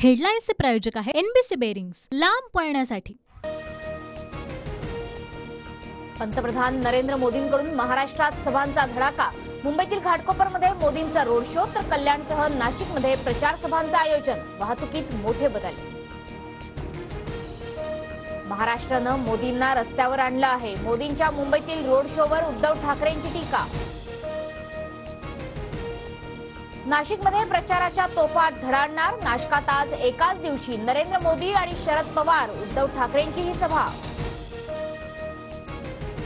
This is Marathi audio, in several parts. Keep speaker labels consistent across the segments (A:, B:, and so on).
A: हेडलाईन्सचे प्रायोजक आहे एनबीसी बेरिंग्स, लांब पळण्यासाठी।
B: पंतप्रधान नरेंद्र मोदींकडून महाराष्ट्रात सभांचा धडाका। मुंबईतील घाटकोपरमध्ये मोदींचा रोड शो तर कल्याणसह नाशिकमध्ये प्रचार सभांचं आयोजन। वाहतुकीत मोठे बदल। महाराष्ट्रानं मोदींना रस्त्यावर आणलं आहे। मोदींच्या मुंबईतील रोड शोवर उद्धव ठाकरेंची टीका। नाशिकमध्ये प्रचाराच्या तोफा धडाडणार। नाशकात आज एकाच दिवशी नरेंद्र मोदी आणि शरद पवार, उद्धव ठाकरेंची ही सभा।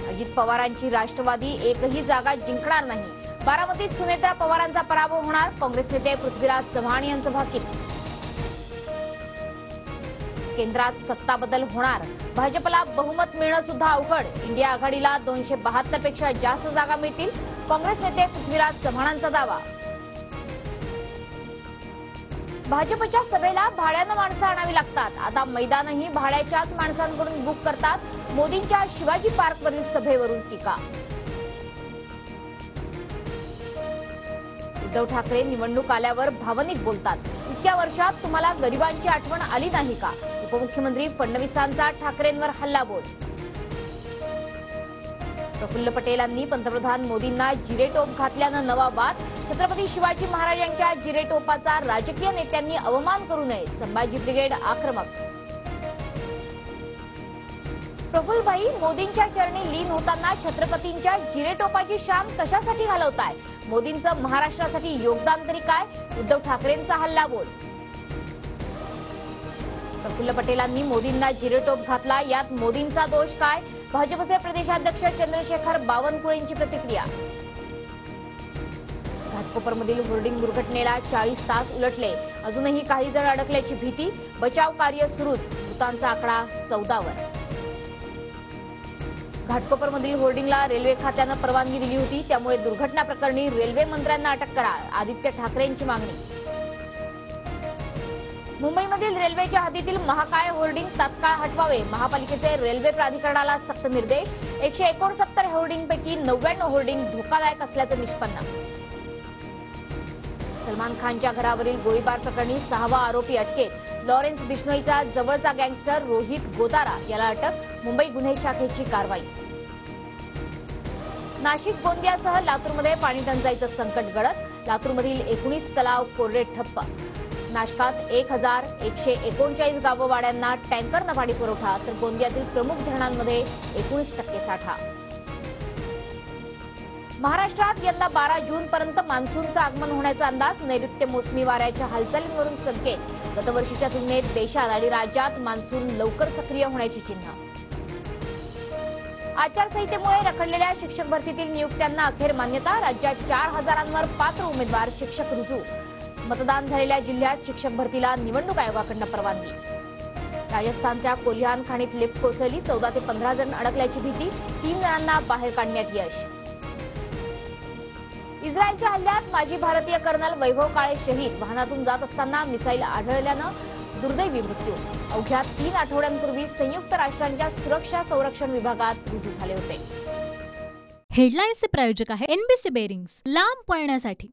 B: अजित पवारांची राष्ट्रवादी एकही जागा जिंकणार नाही। बारामतीत सुनेत्रा पवारांचा पराभव होणार। काँग्रेस नेते पृथ्वीराज चव्हाण यांचं भाकीत। केंद्रात सत्ता बदल होणार। भाजपला बहुमत मिळणं सुद्धा अवघड। इंडिया आघाडीला 272 पेक्षा जास्त जागा मिळतील। काँग्रेस नेते पृथ्वीराज चव्हाणांचा दावा। भाजपच्या सभेला भाड्यानं माणसं आणावी लागतात। आता मैदानही भाड्याच्याच माणसांकडून बुक करतात। मोदींच्या शिवाजी पार्कवरील सभेवरून टीका। उद्धव ठाकरे निवडणूक आल्यावर भावनिक बोलतात। इतक्या वर्षात तुम्हाला गरिबांची आठवण आली नाही का? उपमुख्यमंत्री फडणवीसांचा ठाकरेंवर हल्लाबोल। प्रफुल्ल पटेलांनी पंतप्रधान मोदींना जिरेटोप घातल्यानं नवा वाद। छत्रपती शिवाजी महाराजांच्या जिरेटोपाचा राजकीय नेत्यांनी अवमान करू नये। संभाजी ब्रिगेड आक्रमक। प्रफुल्लभाई, मोदींच्या चरणी लीन होताना छत्रपतींच्या जिरेटोपाची शान कशासाठी घालवताय? मोदींचं महाराष्ट्रासाठी योगदान तरी काय? उद्धव ठाकरेंचा हल्लाबोल। प्रफुल्ल पटेलांनी मोदींना जिरेटोप घातला, यात मोदींचा दोष काय? भाजपचे प्रदेशाध्यक्ष चंद्रशेखर बावनकुळेंची प्रतिक्रिया। घाटकोपरमधील होर्डिंग दुर्घटनेला 40 तास उलटले। अजूनही काही जण अडकल्याची भीती। बचाव कार्य सुरूच। मृतांचा आकडा 14 वर। घाटकोपरमधील होर्डिंगला रेल्वे खात्यानं परवानगी दिली होती, त्यामुळे दुर्घटना प्रकरणी रेल्वे मंत्र्यांना अटक करा, आदित्य ठाकरेंची मागणी। मुंबईमधील रेल्वेच्या हद्दीतील महाकाय होर्डिंग तात्काळ हटवावे। महापालिकेचे रेल्वे प्राधिकरणाला सक्त निर्देश। 169 होर्डिंगपैकी 99 होर्डिंग धोकादायक असल्याचं निष्पन्न। सलमान खानच्या घरावरील गोळीबार प्रकरणी 6वा आरोपी अटकेत। लॉरेन्स बिश्नोईचा जवळचा गँगस्टर रोहित गोदारा याला अटक। मुंबई गुन्हे शाखेची कारवाई। नाशिक, गोंदियासह लातूरमध्ये पाणी टंचाईचं संकट गडद। लातूरमधील 19 तलाव कोरडे ठप्प। नाशकात 1139 गाववाड्यांना टँकरनं पाणी पुरवठा, तर गोंदियातील प्रमुख धरणांमध्ये 19% साठा। महाराष्ट्रात यंदा 12 जूनपर्यंत मान्सूनचं आगमन होण्याचा अंदाज। नैऋत्य मोसमी वाऱ्याच्या हालचालींवरून संकेत। गतवर्षीच्या तुलनेत देशात आणि राज्यात मान्सून लवकर सक्रिय होण्याची चिन्ह। आचारसंहितेमुळे रखडलेल्या शिक्षक भरतीतील नियुक्त्यांना अखेर मान्यता। राज्यात 4000वर पात्र उमेदवार शिक्षक रुजू। मतदान झालेल्या जिल्ह्यात शिक्षक भरतीला निवडणूक आयोगाकडून परवानगी। राजस्थानच्या कोल्हान खाणीत लिफ्ट कोसळली। 14 ते 15 जण अडकल्याची भीती। 3 जणांना बाहेर काढण्यात यश। इस्रायलच्या हल्ल्यात माजी भारतीय कर्नल वैभव काळे शहीद। वाहनातून जात असताना मिसाईल आढळल्यानं दुर्दैवी मृत्यू। अवघ्या 3 आठवड्यांपूर्वी संयुक्त राष्ट्रांच्या सुरक्षा संरक्षण विभागात रुजू झाले होते।
A: हेडलाईन्सचे प्रायोजक आहे एनबीसी बेरिंग्स, लांब पळण्यासाठी।